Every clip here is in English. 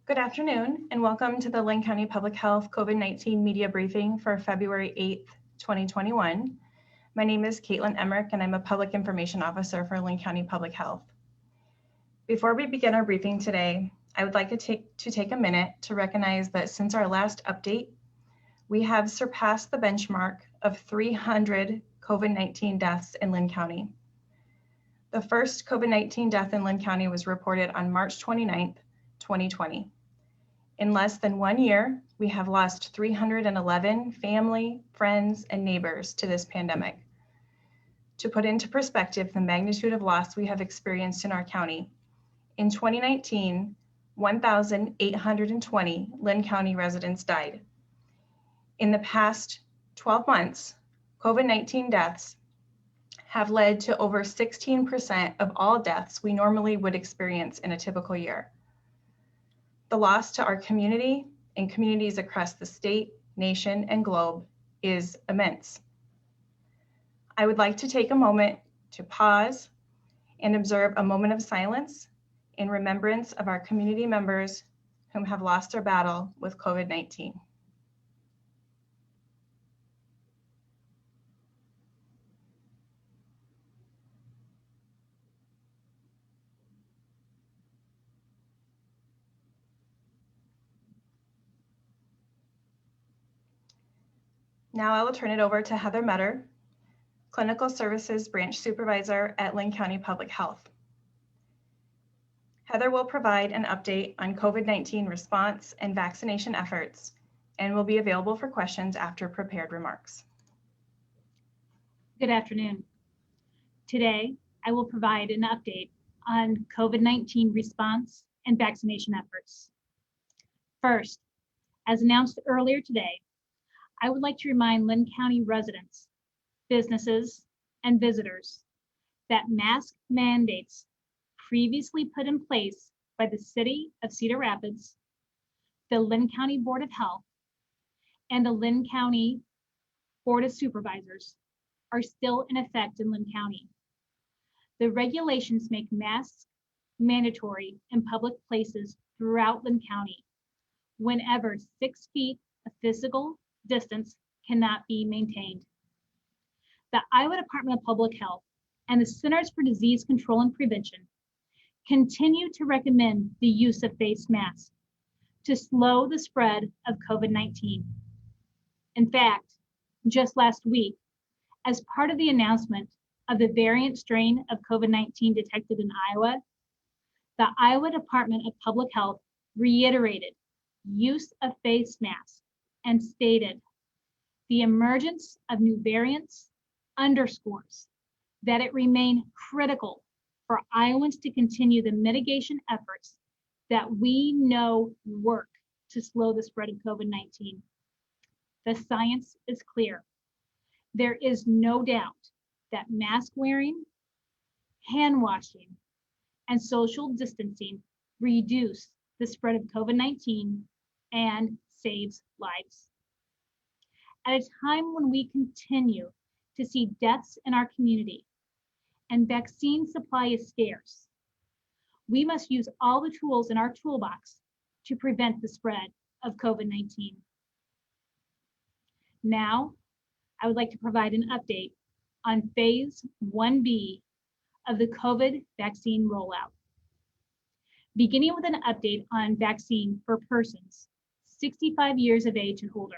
Good afternoon, and welcome to the Linn County Public Health COVID-19 media briefing for February 8th, 2021. My name is Caitlin Emmerich, and I'm a Public Information Officer for Linn County Public Health. Before we begin our briefing today, I would like to take a minute to recognize that since our last update, we have surpassed the benchmark of 300 COVID-19 deaths in Linn County. The first COVID-19 death in Linn County was reported on March 29th, 2020. In less than 1 year, we have lost 311 family, friends, and neighbors to this pandemic. To put into perspective the magnitude of loss we have experienced in our county, in 2019, 1,820 Linn County residents died. In the past 12 months, COVID-19 deaths have led to over 16% of all deaths we normally would experience in a typical year. The loss to our community and communities across the state, nation, and globe is immense. I would like to take a moment to pause and observe a moment of silence in remembrance of our community members whom have lost their battle with COVID-19. Now I will turn it over to Heather Metter, Clinical Services Branch Supervisor at Linn County Public Health. Heather will provide an update on COVID-19 response and vaccination efforts and will be available for questions after prepared remarks. Good afternoon. Today, I will provide an update on COVID-19 response and vaccination efforts. First, as announced earlier today, I would like to remind Linn County residents, businesses, and visitors that mask mandates previously put in place by the City of Cedar Rapids, the Linn County Board of Health, and the Linn County Board of Supervisors are still in effect in Linn County. The regulations make masks mandatory in public places throughout Linn County whenever 6 feet of physical distance cannot be maintained. The Iowa Department of Public Health and the Centers for Disease Control and Prevention continue to recommend the use of face masks to slow the spread of COVID-19. In fact, just last week, as part of the announcement of the variant strain of COVID-19 detected in Iowa, the Iowa Department of Public Health reiterated use of face masks and stated, the emergence of new variants underscores that it remains critical for Iowans to continue the mitigation efforts that we know work to slow the spread of COVID-19. The science is clear. There is no doubt that mask wearing, hand washing, and social distancing reduce the spread of COVID-19 and saves lives. At a time when we continue to see deaths in our community and vaccine supply is scarce, we must use all the tools in our toolbox to prevent the spread of COVID-19. Now, I would like to provide an update on phase 1B of the COVID vaccine rollout. Beginning with an update on vaccine for persons 65 years of age and older.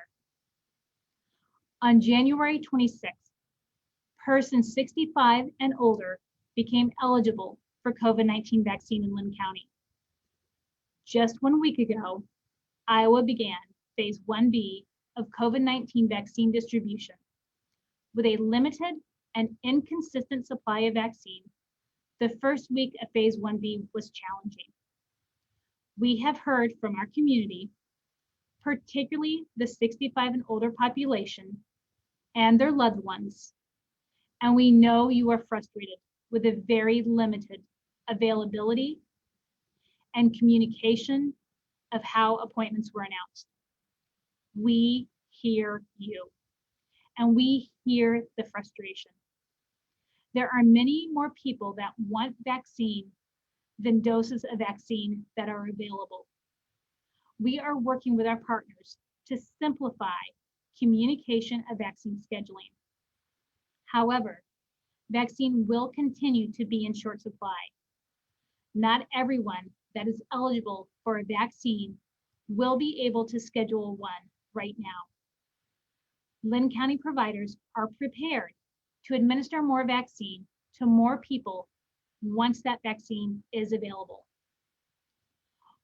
On January 26th, persons 65 and older became eligible for COVID-19 vaccine in Linn County. Just 1 week ago, Iowa began phase 1B of COVID-19 vaccine distribution. With a limited and inconsistent supply of vaccine, the first week of phase 1B was challenging. We have heard from our community, particularly the 65 and older population and their loved ones, and we know you are frustrated with a very limited availability and communication of how appointments were announced. We hear you, and we hear the frustration. There are many more people that want vaccine than doses of vaccine that are available. we are working with our partners to simplify communication of vaccine scheduling. However, vaccine will continue to be in short supply. Not everyone that is eligible for a vaccine will be able to schedule one right now. Linn County providers are prepared to administer more vaccine to more people once that vaccine is available.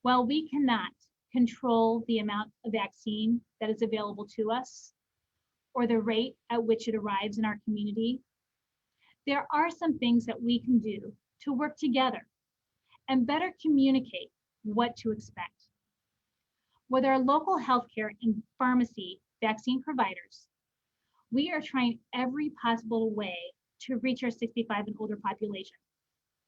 While we cannot control the amount of vaccine that is available to us or the rate at which it arrives in our community, there are some things that we can do to work together and better communicate what to expect. With our local healthcare and pharmacy vaccine providers, we are trying every possible way to reach our 65 and older population,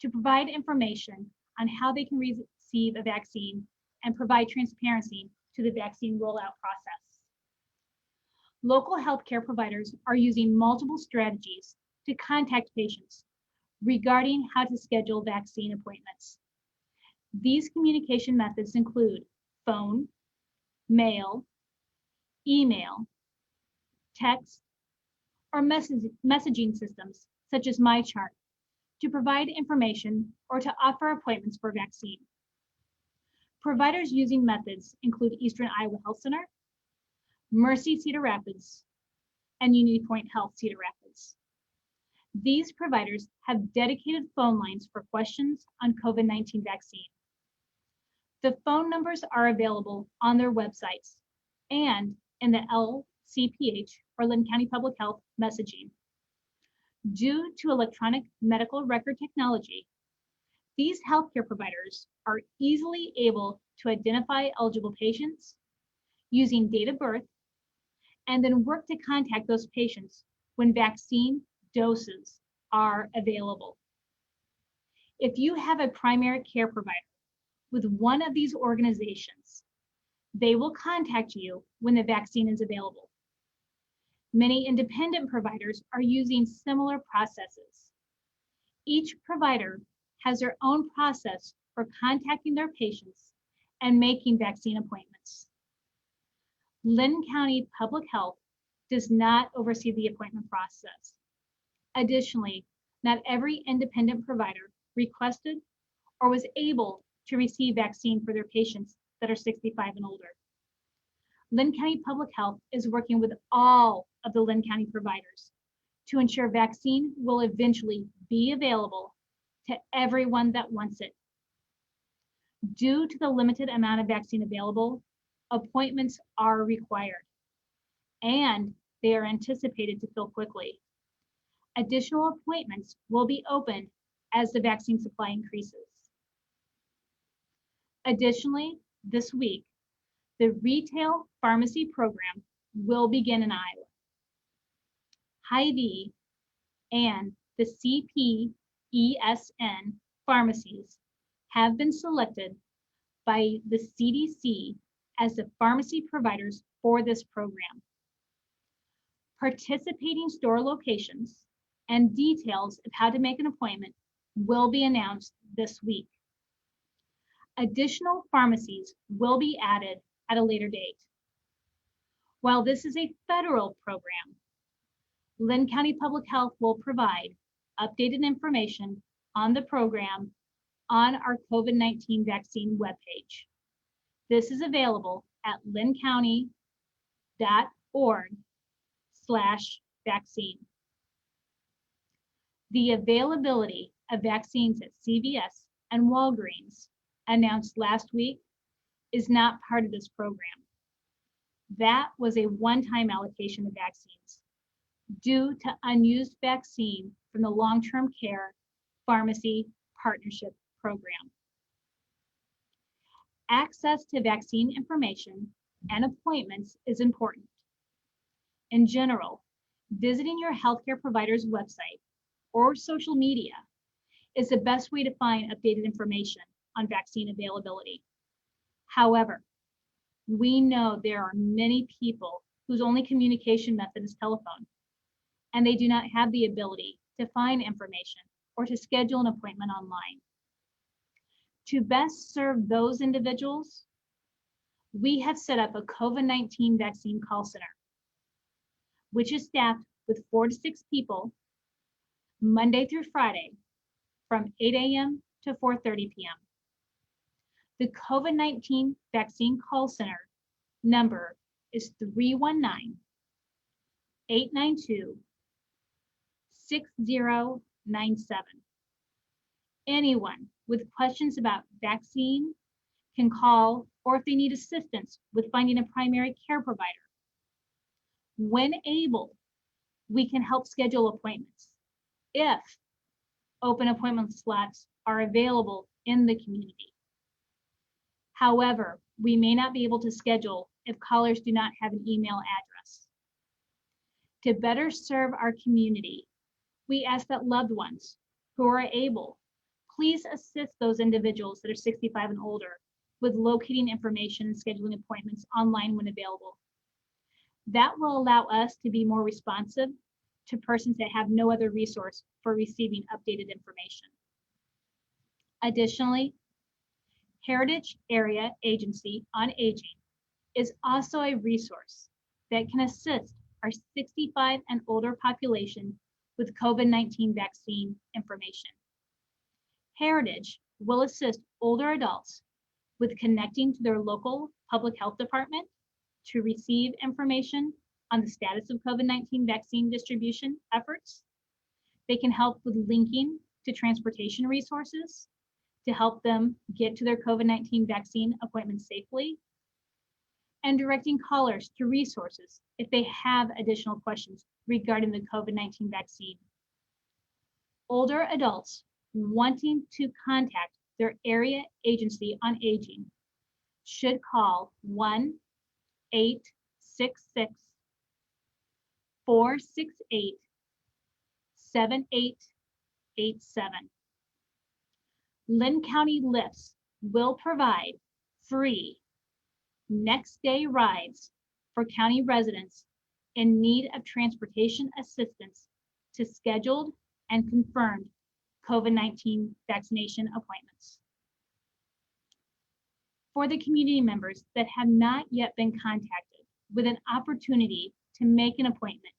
to provide information on how they can receive a vaccine and provide transparency to the vaccine rollout process. Local healthcare providers are using multiple strategies to contact patients regarding how to schedule vaccine appointments. These communication methods include phone, mail, email, text, or messaging systems such as MyChart to provide information or to offer appointments for vaccine. Providers using methods include Eastern Iowa Health Center, Mercy Cedar Rapids, and UnityPoint Health Cedar Rapids. These providers have dedicated phone lines for questions on COVID-19 vaccine. The phone numbers are available on their websites and in the LCPH or Linn County Public Health messaging. Due to electronic medical record technology, these healthcare providers are easily able to identify eligible patients using date of birth and then work to contact those patients when vaccine doses are available. If you have a primary care provider with one of these organizations, they will contact you when the vaccine is available. Many independent providers are using similar processes. Each provider has their own process for contacting their patients and making vaccine appointments. Linn County Public Health does not oversee the appointment process. Additionally, not every independent provider requested or was able to receive vaccine for their patients that are 65 and older. Linn County Public Health is working with all of the Linn County providers to ensure vaccine will eventually be available to everyone that wants it. Due to the limited amount of vaccine available, appointments are required, and they are anticipated to fill quickly. Additional appointments will be opened as the vaccine supply increases. Additionally, this week, the retail pharmacy program will begin in Iowa. Hy-Vee and the CPESN pharmacies have been selected by the CDC as the pharmacy providers for this program. Participating store locations and details of how to make an appointment will be announced this week. Additional pharmacies will be added at a later date. While this is a federal program, Linn County Public Health will provide updated information on the program on our COVID-19 vaccine webpage. This is available at linncounty.org/vaccine. The availability of vaccines at CVS and Walgreens announced last week is not part of this program. That was a one-time allocation of vaccines due to unused vaccine from the long-term care pharmacy partnership program. Access to vaccine information and appointments is important. In general, visiting your healthcare provider's website or social media is the best way to find updated information on vaccine availability. However, we know there are many people whose only communication method is telephone, and they do not have the ability to find information or to schedule an appointment online. To best serve those individuals, we have set up a COVID-19 vaccine call center, which is staffed with 4 to 6 people Monday through Friday from 8 a.m. to 4:30 p.m. The COVID-19 vaccine call center number is 319-892-6097. Anyone with questions about vaccine can call, or if they need assistance with finding a primary care provider. When able, we can help schedule appointments if open appointment slots are available in the community. However, we may not be able to schedule if callers do not have an email address. To better serve our community, we ask that loved ones who are able, please assist those individuals that are 65 and older with locating information and scheduling appointments online when available. That will allow us to be more responsive to persons that have no other resource for receiving updated information. Additionally, Heritage Area Agency on Aging is also a resource that can assist our 65 and older population with COVID-19 vaccine information. Heritage will assist older adults with connecting to their local public health department to receive information on the status of COVID-19 vaccine distribution efforts. They can help with linking to transportation resources to help them get to their COVID-19 vaccine appointments safely, and directing callers to resources if they have additional questions regarding the COVID-19 vaccine. Older adults wanting to contact their area agency on aging should call 1-866-468-7887. Linn County Lifts will provide free next day rides for county residents in need of transportation assistance to scheduled and confirmed COVID-19 vaccination appointments. For the community members that have not yet been contacted with an opportunity to make an appointment,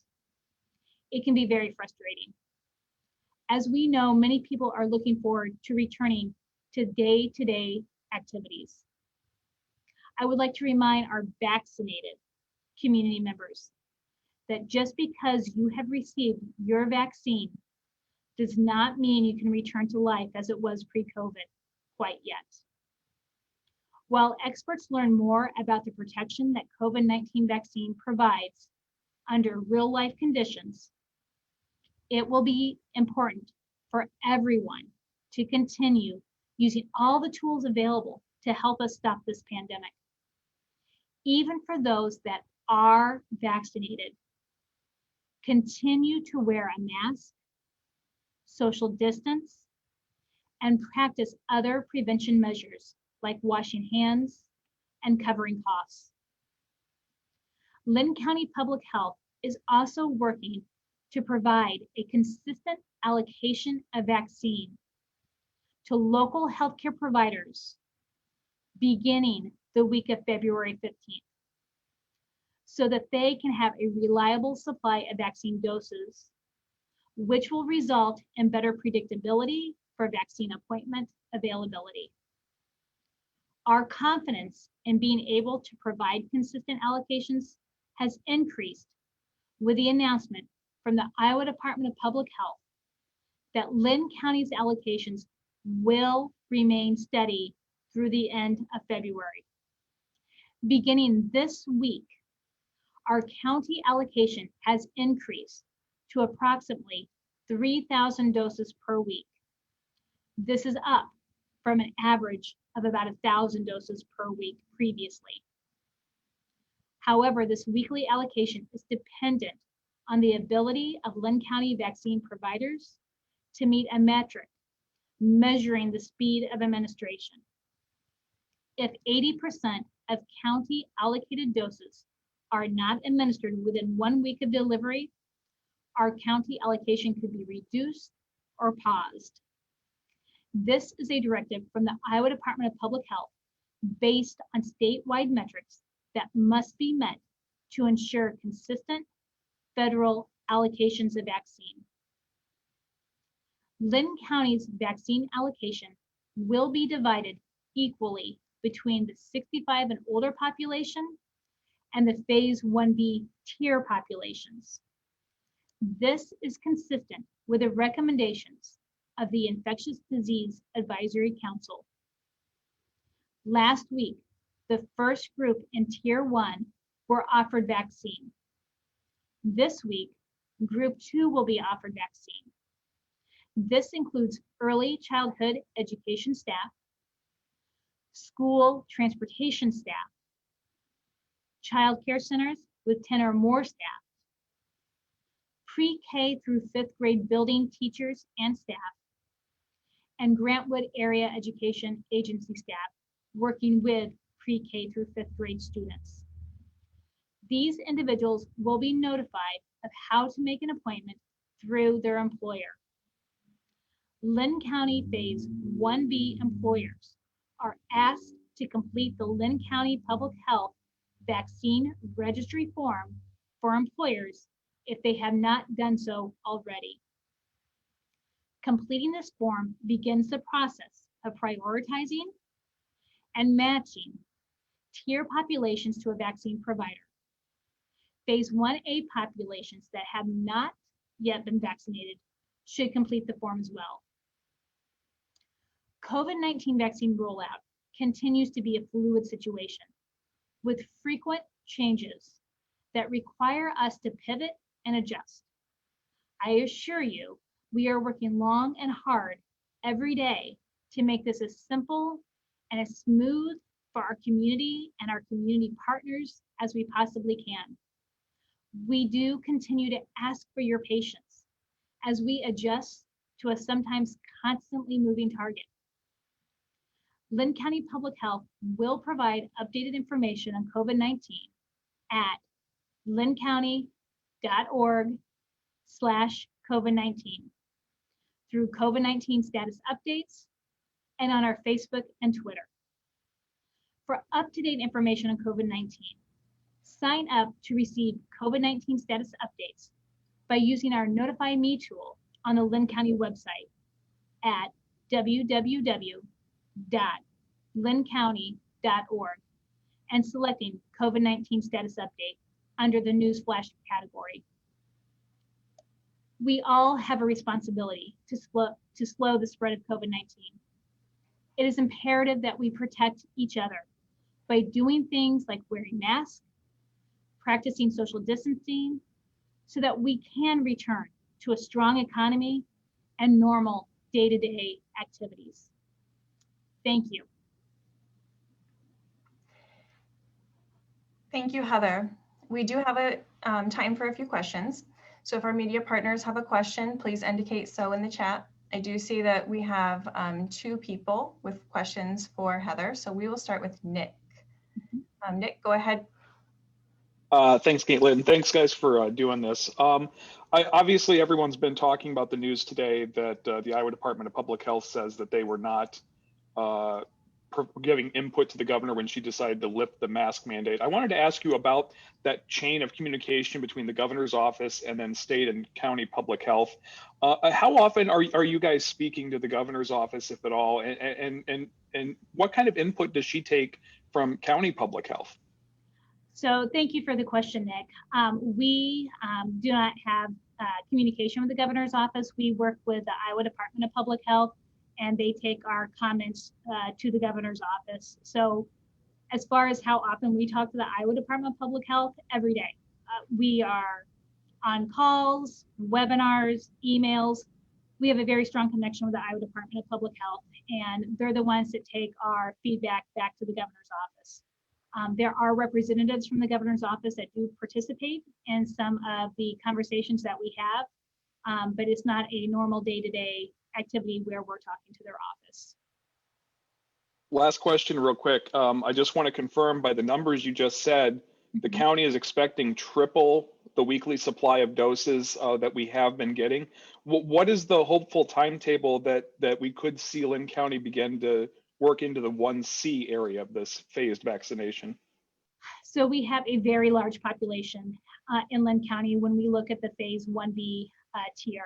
it can be very frustrating. As we know, many people are looking forward to returning to day-to-day activities. I would like to remind our vaccinated community members that just because you have received your vaccine does not mean you can return to life as it was pre-COVID quite yet. While experts learn more about the protection that COVID-19 vaccine provides under real-life conditions, it will be important for everyone to continue using all the tools available to help us stop this pandemic. Even for those that are vaccinated, continue to wear a mask, social distance, and practice other prevention measures like washing hands and covering coughs. Linn County Public Health is also working to provide a consistent allocation of vaccine to local healthcare providers beginning the week of February 15th, so that they can have a reliable supply of vaccine doses, which will result in better predictability for vaccine appointment availability. Our confidence in being able to provide consistent allocations has increased with the announcement from the Iowa Department of Public Health that Linn County's allocations will remain steady through the end of February. Beginning this week, our county allocation has increased to approximately 3,000 doses per week. This is up from an average of about 1,000 doses per week previously. However, this weekly allocation is dependent on the ability of Linn County vaccine providers to meet a metric measuring the speed of administration. If 80% of county allocated doses are not administered within 1 week of delivery, our county allocation could be reduced or paused. This is a directive from the Iowa Department of Public Health based on statewide metrics that must be met to ensure consistent federal allocations of vaccine. Linn County's vaccine allocation will be divided equally between the 65 and older population and the Phase 1B tier populations. This is consistent with the recommendations of the Infectious Disease Advisory Council. Last week, the first group in Tier 1 were offered vaccine. This week, Group 2 will be offered vaccine. This includes early childhood education staff, school transportation staff, child care centers with 10 or more staff, pre-K through 5th grade building teachers and staff, and Grantwood Area Education Agency staff working with pre-K through 5th grade students. These individuals will be notified of how to make an appointment through their employer. Linn County Phase 1B employers are asked to complete the Linn County Public Health Vaccine Registry form for employers if they have not done so already. Completing this form begins the process of prioritizing and matching tier populations to a vaccine provider. Phase 1A populations that have not yet been vaccinated should complete the form as well. COVID-19 vaccine rollout continues to be a fluid situation with frequent changes that require us to pivot and adjust. I assure you, we are working long and hard every day to make this as simple and as smooth for our community and our community partners as we possibly can. We do continue to ask for your patience as we adjust to a sometimes constantly moving target. Linn County Public Health will provide updated information on COVID-19 at linncounty.org/COVID-19 through COVID-19 status updates and on our Facebook and Twitter. For up-to-date information on COVID-19, sign up to receive COVID-19 status updates by using our Notify Me tool on the Linn County website at www.linncounty.org and selecting COVID-19 status update under the News Flash category. We all have a responsibility to slow the spread of COVID-19. It is imperative that we protect each other by doing things like wearing masks, practicing social distancing, so that we can return to a strong economy and normal day-to-day activities. Thank you. Thank you, Heather. We do have a time for a few questions. So if our media partners have a question, please indicate so in the chat. I do see that we have 2 people with questions for Heather. So we will start with Nick. Nick, go ahead. Thanks, Caitlin. Thanks, guys, for doing this. Obviously, everyone's been talking about the news today that the Iowa Department of Public Health says that they were not giving input to the governor when she decided to lift the mask mandate. I wanted to ask you about that chain of communication between the governor's office and then state and county public health. How often are you guys speaking to the governor's office, if at all? And what kind of input does she take from county public health? So thank you for the question, Nick. We do not have communication with the governor's office. We work with the Iowa Department of Public Health, and they take our comments to the governor's office. So as far as how often we talk to the Iowa Department of Public Health, every day. We are on calls, webinars, emails. We have a very strong connection with the Iowa Department of Public Health, and they're the ones that take our feedback back to the governor's office. There are representatives from the governor's office that do participate in some of the conversations that we have, but it's not a normal day-to-day activity where we're talking to their office. Last question real quick. I just want to confirm by the numbers you just said, the county is expecting triple the weekly supply of doses that we have been getting. What is the hopeful timetable that we could see Linn County begin to work into the 1C area of this phased vaccination? So we have a very large population in Linn County when we look at the phase 1B tier.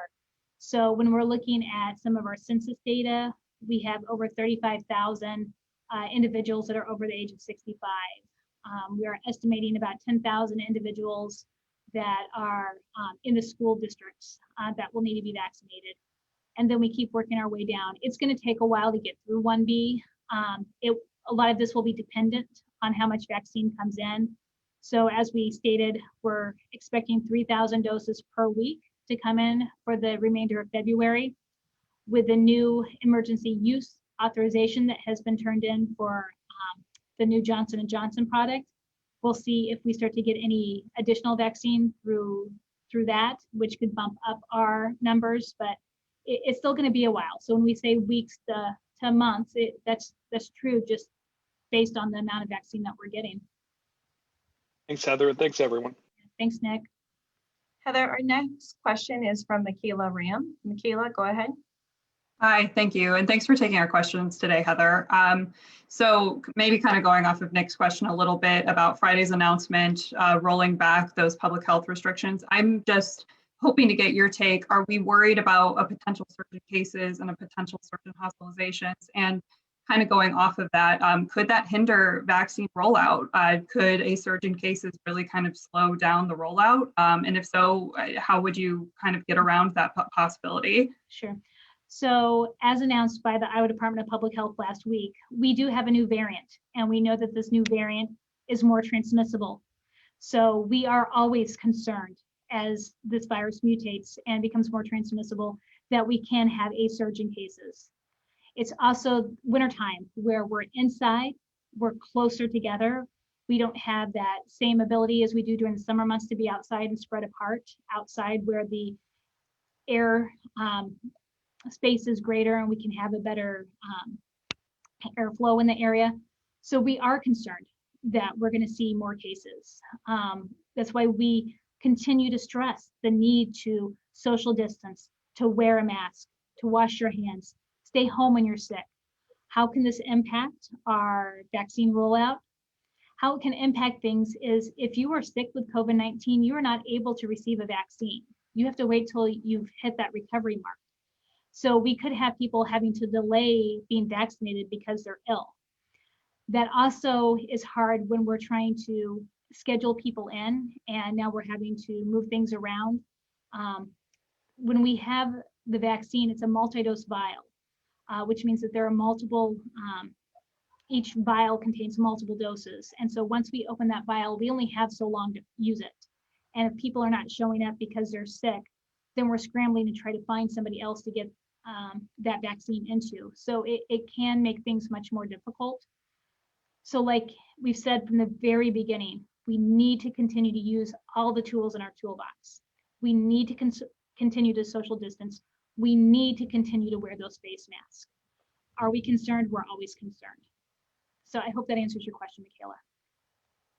So when we're looking at some of our census data, we have over 35,000 individuals that are over the age of 65. We are estimating about 10,000 individuals that are in the school districts that will need to be vaccinated. And then we keep working our way down. It's going to take a while to get through 1B. A lot of this will be dependent on how much vaccine comes in. So as we stated, we're expecting 3,000 doses per week to come in for the remainder of February. With the new emergency use authorization that has been turned in for the new Johnson & Johnson product, we'll see if we start to get any additional vaccine through that, which could bump up our numbers, but it's still going to be a while. So when we say weeks to months, that's true just based on the amount of vaccine that we're getting. Thanks, Heather, and thanks, everyone. Thanks, Nick. Heather, our next question is from Michaela Ram. Michaela, go ahead. Hi, thank you. And thanks for taking our questions today, Heather. So maybe kind of going off of Nick's question a little bit about Friday's announcement, rolling back those public health restrictions. I'm just hoping to get your take. Are we worried about a potential surge in cases and a potential surge in hospitalizations? And kind of going off of that, could that hinder vaccine rollout? Could a surge in cases really kind of slow down the rollout? And if so, how would you kind of get around that possibility? Sure. So as announced by the Iowa Department of Public Health last week, we do have a new variant, and we know that this new variant is more transmissible. So we are always concerned as this virus mutates and becomes more transmissible that we can have a surge in cases. It's also wintertime where we're inside, we're closer together. We don't have that same ability as we do during the summer months to be outside and spread apart, outside where the air space is greater and we can have a better airflow in the area. So we are concerned that we're going to see more cases. That's why we continue to stress the need to social distance, to wear a mask, to wash your hands, stay home when you're sick. How can this impact our vaccine rollout? How it can impact things is if you are sick with COVID-19, you are not able to receive a vaccine. You have to wait till you've hit that recovery mark. So we could have people having to delay being vaccinated because they're ill. That also is hard when we're trying to schedule people in, and now we're having to move things around. When we have the vaccine, it's a multi-dose vial, which means that there are multiple, each vial contains multiple doses. And so once we open that vial, we only have so long to use it. And if people are not showing up because they're sick, then we're scrambling to try to find somebody else to get that vaccine into. So it can make things much more difficult. So like we've said from the very beginning, we need to continue to use all the tools in our toolbox. We need to continue to social distance. We need to continue to wear those face masks. Are we concerned? We're always concerned. So I hope that answers your question, Michaela.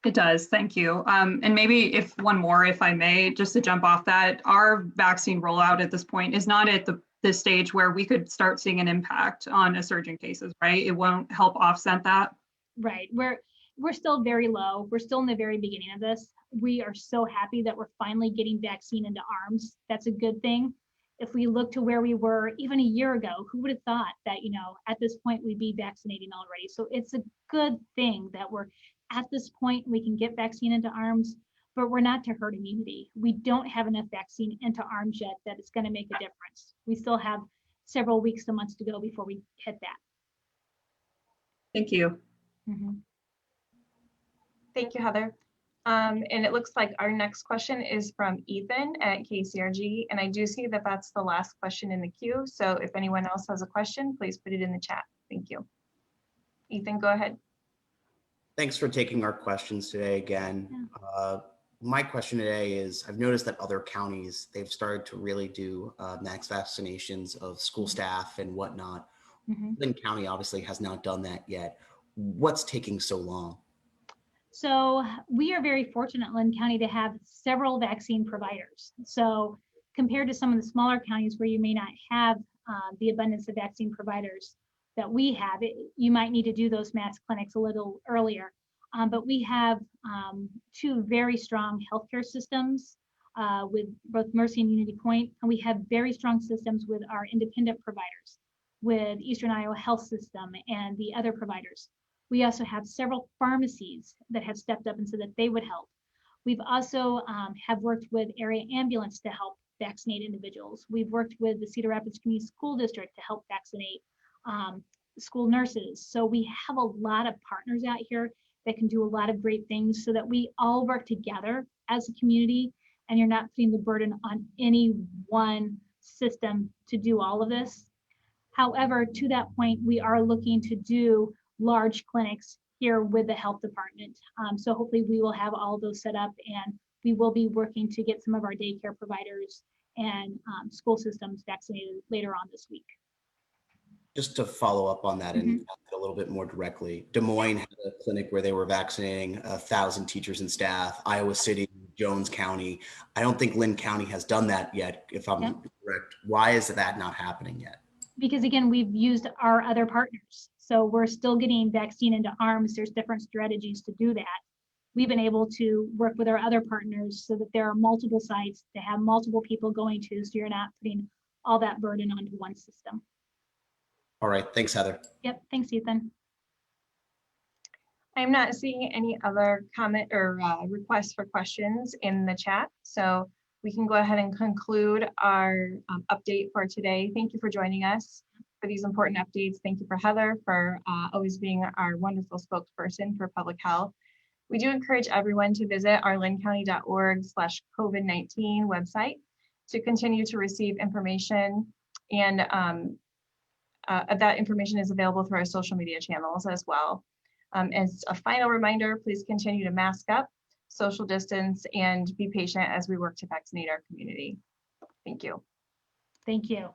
It does, thank you. And maybe if one more, if I may, just to jump off that, our vaccine rollout at this point is not at the stage where we could start seeing an impact on a surge in cases, right? It won't help offset that. Right, we're still very low. We're still in the very beginning of this. We are so happy that we're finally getting vaccine into arms. That's a good thing. If we look to where we were even a year ago, who would have thought that, at this point we'd be vaccinating already? So it's a good thing that we're at this point, we can get vaccine into arms, but we're not to herd immunity. We don't have enough vaccine into arms yet that it's going to make a difference. We still have several weeks to months to go before we hit that. Thank you. Mm-hmm. Thank you, Heather. And it looks like our next question is from Ethan at KCRG. And I do see that that's the last question in the queue. So if anyone else has a question, please put it in the chat. Thank you. Ethan, go ahead. Thanks for taking our questions today again. Yeah. My question today is, I've noticed that other counties, they've started to really do mass vaccinations of school staff and whatnot. Mm-hmm. Linn County obviously has not done that yet. What's taking so long? So we are very fortunate in Linn County to have several vaccine providers. So compared to some of the smaller counties where you may not have the abundance of vaccine providers, that we have, you might need to do those mass clinics a little earlier. But we have 2 very strong healthcare systems with both Mercy and Unity Point, and we have very strong systems with our independent providers, with Eastern Iowa Health System and the other providers. We also have several pharmacies that have stepped up and said that they would help. We've also have worked with area ambulance to help vaccinate individuals. We've worked with the Cedar Rapids Community School District to help vaccinate school nurses. So we have a lot of partners out here that can do a lot of great things so that we all work together as a community, and you're not putting the burden on any one system to do all of this. However, to that point, we are looking to do large clinics here with the health department. So hopefully we will have all those set up, and we will be working to get some of our daycare providers and school systems vaccinated later on this week. Just to follow up on that and a little bit more directly, Des Moines had a clinic where they were vaccinating 1,000 teachers and staff. Iowa City, Jones County. I don't think Linn County has done that yet, if I'm correct. Why is that not happening yet? Because again, we've used our other partners. So we're still getting vaccine into arms. There's different strategies to do that. We've been able to work with our other partners so that there are multiple sites to have multiple people going to, so you're not putting all that burden onto one system. All right, thanks, Heather. Yep, thanks, Ethan. I'm not seeing any other comment or requests for questions in the chat. So we can go ahead and conclude our update for today. Thank you for joining us for these important updates. Thank you for Heather for always being our wonderful spokesperson for public health. We do encourage everyone to visit our linncounty.org/COVID-19 website to continue to receive information, and that information is available through our social media channels as well. As a final reminder, please continue to mask up, social distance, and be patient as we work to vaccinate our community. Thank you. Thank you.